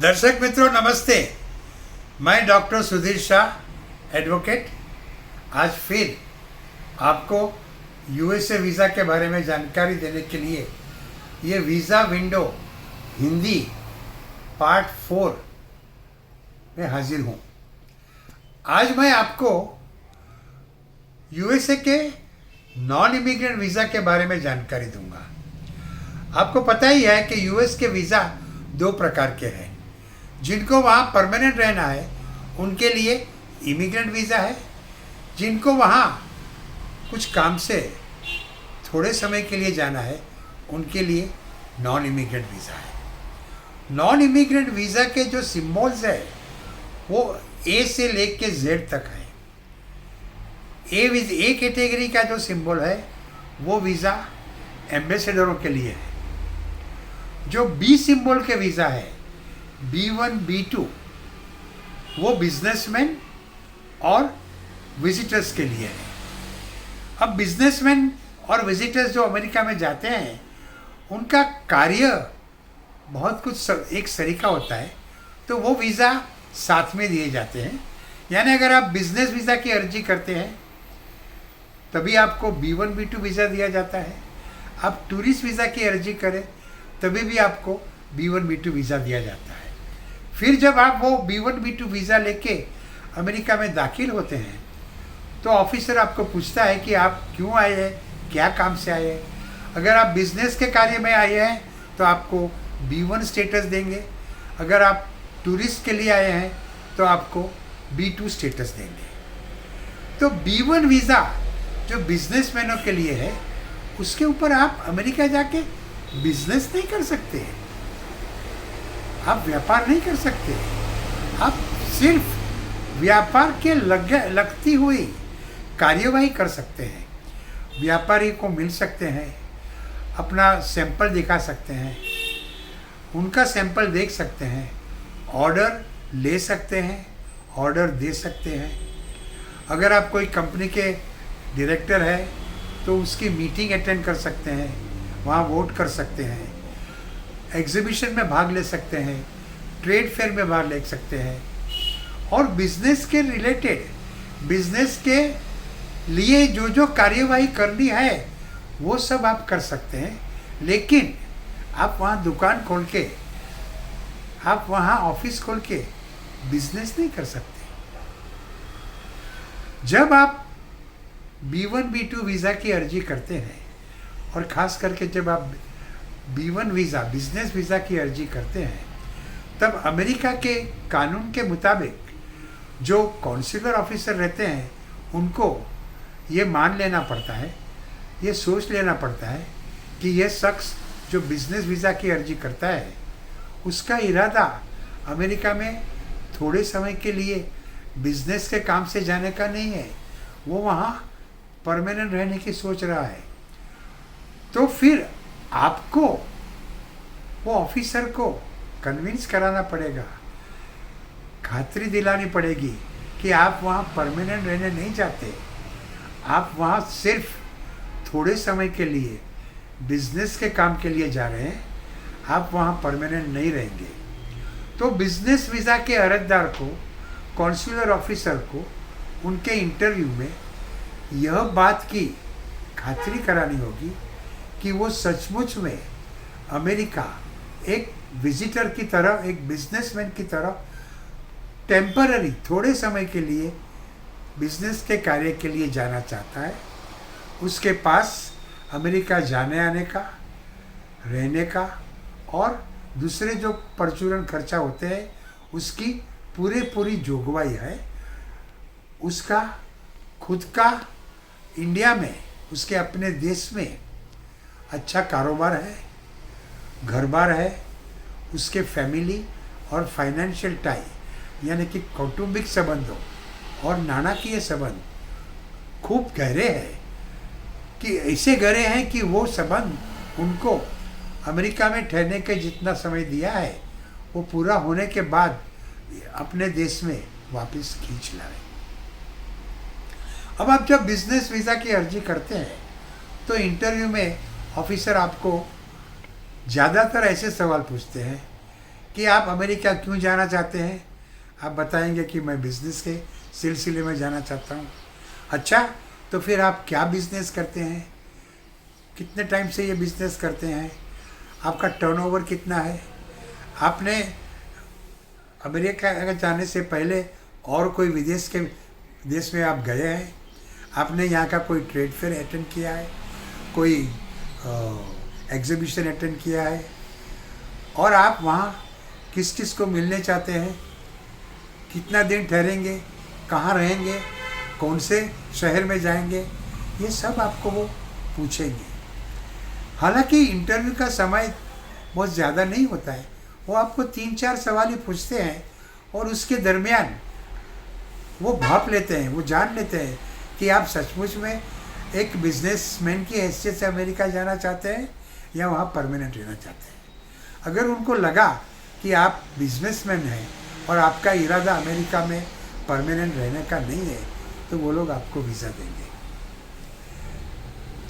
दर्शक मित्रों नमस्ते। मैं डॉक्टर सुधीर शाह एडवोकेट आज फिर आपको यूएसए वीज़ा के बारे में जानकारी देने के लिए ये वीज़ा विंडो हिंदी पार्ट 4 में हाजिर हूँ। आज मैं आपको यूएसए के नॉन इमिग्रेंट वीज़ा के बारे में जानकारी दूंगा। आपको पता ही है कि यूएस के वीज़ा 2 प्रकार के हैं। जिनको वहाँ परमानेंट रहना है उनके लिए इमिग्रेंट वीज़ा है, जिनको वहाँ कुछ काम से थोड़े समय के लिए जाना है उनके लिए नॉन इमिग्रेंट वीज़ा है। नॉन इमिग्रेंट वीज़ा के जो सिम्बॉल्स है वो ए से लेके जेड तक है। ए कैटेगरी का जो सिंबल है वो वीज़ा एम्बेसडरों के लिए है। जो बी सिंबल के वीज़ा है B1 B2 वो बिजनेसमैन और विजिटर्स के लिए है। अब बिजनेसमैन और विजिटर्स जो अमेरिका में जाते हैं उनका कार्य बहुत कुछ एक तरीका होता है, तो वो वीज़ा साथ में दिए जाते हैं। यानी अगर आप बिजनेस वीज़ा की अर्जी करते हैं तभी आपको B1 B2 वीज़ा दिया जाता है। आप टूरिस्ट वीज़ा की अर्जी करें तभी भी आपको B1 B2 वीज़ा दिया जाता है। फिर जब आप वो B1 B2 वीज़ा लेके अमेरिका में दाखिल होते हैं तो ऑफिसर आपको पूछता है कि आप क्यों आए हैं, क्या काम से आए हैं। अगर आप बिजनेस के कार्य में आए हैं तो आपको B1 स्टेटस देंगे। अगर आप टूरिस्ट के लिए आए हैं तो आपको B2 स्टेटस देंगे। तो B1 वीज़ा जो बिजनेसमैनों के लिए है उसके ऊपर आप अमेरिका जाके बिजनेस नहीं कर सकते, आप व्यापार नहीं कर सकते। आप सिर्फ व्यापार के लगती हुई कार्यवाही कर सकते हैं। व्यापारी को मिल सकते हैं, अपना सैंपल दिखा सकते हैं, उनका सैंपल देख सकते हैं, ऑर्डर ले सकते हैं, ऑर्डर दे सकते हैं। अगर आप कोई कंपनी के डायरेक्टर है तो उसकी मीटिंग अटेंड कर सकते हैं, वहाँ वोट कर सकते हैं, एग्जीबिशन में भाग ले सकते हैं, ट्रेड फेयर में भाग ले सकते हैं और बिजनेस के रिलेटेड, बिजनेस के लिए जो जो कार्यवाही करनी है वो सब आप कर सकते हैं। लेकिन आप वहाँ दुकान खोल के, आप वहाँ ऑफिस खोल के बिजनेस नहीं कर सकते। जब आप B1 B2 वीज़ा की अर्जी करते हैं और ख़ास करके जब आप B1 वीज़ा बिजनेस वीज़ा की अर्जी करते हैं तब अमेरिका के कानून के मुताबिक जो कॉन्सुलर ऑफिसर रहते हैं उनको ये मान लेना पड़ता है, ये सोच लेना पड़ता है कि यह शख्स जो बिजनेस वीज़ा की अर्जी करता है उसका इरादा अमेरिका में थोड़े समय के लिए बिजनेस के काम से जाने का नहीं है, वो वहाँ परमानेंट रहने की सोच रहा है। तो फिर आपको वो ऑफिसर को कन्विंस कराना पड़ेगा, खातरी दिलानी पड़ेगी कि आप वहाँ परमानेंट रहने नहीं जाते, आप वहाँ सिर्फ थोड़े समय के लिए बिजनेस के काम के लिए जा रहे हैं, आप वहाँ परमानेंट नहीं रहेंगे। तो बिजनेस वीज़ा के अर्जदार को, कॉन्सुलर ऑफिसर को उनके इंटरव्यू में यह बात की खातरी करानी होगी कि वो सचमुच में अमेरिका एक विजिटर की तरह, एक बिजनेसमैन की तरह टेम्पररी, थोड़े समय के लिए बिजनेस के कार्य के लिए जाना चाहता है। उसके पास अमेरिका जाने आने का, रहने का और दूसरे जो परचूरन खर्चा होते हैं उसकी पूरी जोगवाई है। उसका खुद का इंडिया में, उसके अपने देश में अच्छा कारोबार है, घर बार है, उसके फैमिली और फाइनेंशियल टाई यानी कि कौटुंबिक संबंधों और नाणाकीय संबंध खूब गहरे हैं, कि ऐसे गहरे हैं कि वो संबंध उनको अमेरिका में ठहरने के जितना समय दिया है वो पूरा होने के बाद अपने देश में वापस खींच लाए। अब आप जब बिजनेस वीज़ा की अर्जी करते हैं तो इंटरव्यू में ऑफिसर आपको ज़्यादातर ऐसे सवाल पूछते हैं कि आप अमेरिका क्यों जाना चाहते हैं। आप बताएंगे कि मैं बिज़नेस के सिलसिले में जाना चाहता हूँ। अच्छा, तो फिर आप क्या बिज़नेस करते हैं, कितने टाइम से ये बिज़नेस करते हैं, आपका टर्नओवर कितना है, आपने अमेरिका जाने से पहले और कोई विदेश के देश में आप गए हैं, आपने यहाँ का कोई ट्रेड फेयर अटेंड किया है, कोई एग्जीबिशन अटेंड किया है, और आप वहाँ किस किस को मिलने चाहते हैं, कितना दिन ठहरेंगे, कहाँ रहेंगे, कौन से शहर में जाएंगे, ये सब आपको वो पूछेंगे। हालांकि इंटरव्यू का समय बहुत ज़्यादा नहीं होता है, वो आपको 3-4 सवाल ही पूछते हैं और उसके दरमियान वो भाप लेते हैं, वो जान लेते हैं कि आप सचमुच में एक बिजनेसमैन की हैसियत से अमेरिका जाना चाहते हैं या वहाँ परमानेंट रहना चाहते हैं। अगर उनको लगा कि आप बिजनेसमैन हैं और आपका इरादा अमेरिका में परमानेंट रहने का नहीं है, तो वो लोग आपको वीज़ा देंगे।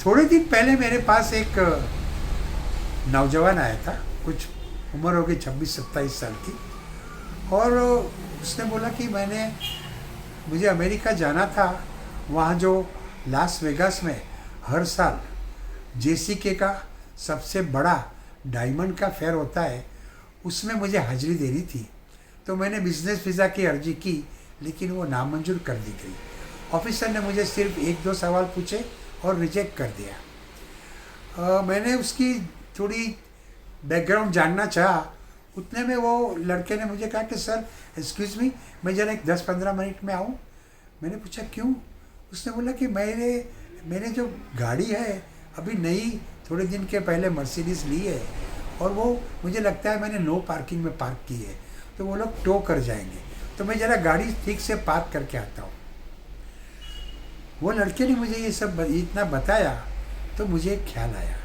थोड़े दिन पहले मेरे पास एक नौजवान आया था, कुछ उम्र होगी 26-27 साल की, और उसने बोला कि मुझे अमेरिका जाना था, वहाँ जो लास वेगास में हर साल जेसीके का सबसे बड़ा डायमंड का फेयर होता है, उसमें मुझे हाजिरी देनी थी। तो मैंने बिज़नेस वीज़ा की अर्जी की, लेकिन वो नामंजूर कर दी गई। ऑफिसर ने मुझे सिर्फ 1-2 सवाल पूछे और रिजेक्ट कर दिया। मैंने उसकी थोड़ी बैकग्राउंड जानना चाहा, उतने में वो लड़के ने मुझे कहा कि सर एक्सक्यूज़ मी, मैं ज़रा एक 10-15 मिनट में आऊँ। मैंने पूछा क्यों? उसने बोला कि मैंने जो गाड़ी है अभी नई, थोड़े दिन के पहले मर्सिडीज़ ली है, और वो मुझे लगता है मैंने नो पार्किंग में पार्क की है, तो वो लोग टो कर जाएंगे, तो मैं ज़रा गाड़ी ठीक से पार्क करके आता हूँ। वो लड़के ने मुझे ये सब इतना बताया तो मुझे एक ख्याल आया।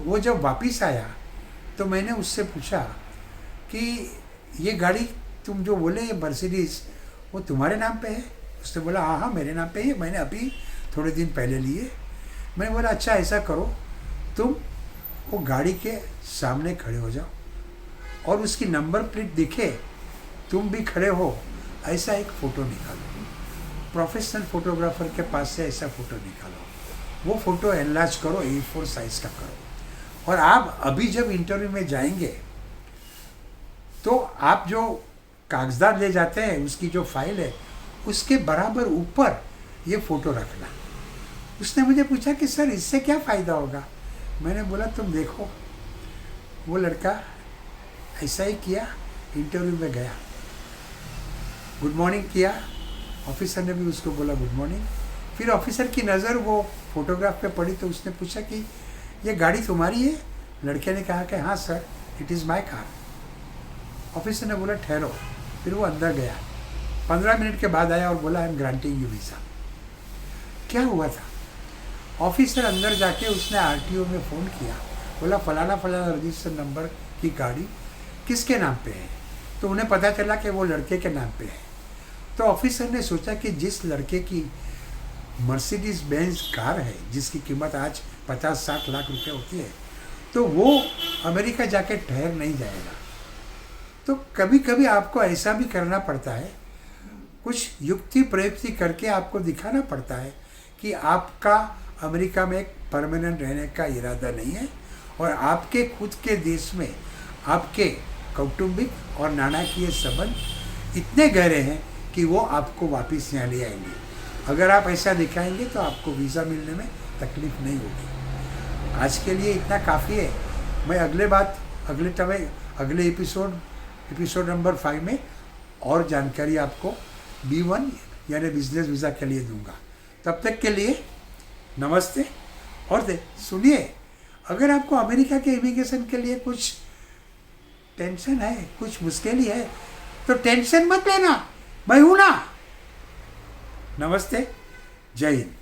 वो जब वापस आया तो मैंने उससे पूछा कि ये गाड़ी तुम जो बोले ये मर्सिडीज़, वो तुम्हारे नाम पे है? उसने बोला हाँ मेरे नाम पे है, मैंने अभी थोड़े दिन पहले लिए। मैंने बोला अच्छा ऐसा करो, तुम वो गाड़ी के सामने खड़े हो जाओ और उसकी नंबर प्लेट दिखे, तुम भी खड़े हो, ऐसा एक फ़ोटो निकालो। प्रोफेशनल फोटोग्राफर के पास से ऐसा फ़ोटो निकालो, वो फ़ोटो एनलार्ज करो, A4 साइज़ का करो, और आप अभी जब इंटरव्यू में जाएंगे तो आप जो कागजात ले जाते हैं, उसकी जो फाइल है, उसके बराबर ऊपर ये फ़ोटो रखना। उसने मुझे पूछा कि सर इससे क्या फ़ायदा होगा? मैंने बोला तुम देखो। वो लड़का ऐसा ही किया, इंटरव्यू में गया, गुड मॉर्निंग किया, ऑफिसर ने भी उसको बोला गुड मॉर्निंग। फिर ऑफिसर की नज़र वो फोटोग्राफ पे पड़ी तो उसने पूछा कि ये गाड़ी तुम्हारी है? लड़के ने कहा कि हाँ sir, it is my car. Officer ने बोला ठहरो। फिर वो अंदर गया, 15 मिनट के बाद आया और बोला I am granting you visa. क्या हुआ था? ऑफिसर अंदर जाके उसने RTO में फ़ोन किया, बोला फलाना फलाना रजिस्टर नंबर की गाड़ी किसके नाम पे है? तो उन्हें पता चला कि वो लड़के के नाम पे है। तो ऑफिसर ने सोचा कि जिस लड़के की मर्सिडीज़ बेंज कार है, जिसकी कीमत आज 50-60 लाख रुपए होती है, तो वो अमेरिका जाके ठहर नहीं जाएगा। तो कभी कभी आपको ऐसा भी करना पड़ता है, कुछ युक्ति प्रयुक्ति करके आपको दिखाना पड़ता है कि आपका अमेरिका में एक परमानेंट रहने का इरादा नहीं है, और आपके खुद के देश में आपके कौटुंबिक और नाणाकीय संबंध इतने गहरे हैं कि वो आपको वापस यहाँ ले आएंगे। अगर आप ऐसा दिखाएंगे तो आपको वीज़ा मिलने में तकलीफ़ नहीं होगी। आज के लिए इतना काफ़ी है। मैं अगले एपिसोड नंबर 5 में और जानकारी आपको B1 यानी बिजनेस वीज़ा के लिए दूंगा। तब तक के लिए नमस्ते। और सुनिए, अगर आपको अमेरिका के इमिग्रेशन के लिए कुछ टेंशन है, कुछ मुश्किल है, तो टेंशन मत लेना, मैं हूं ना। नमस्ते, जय हिंद।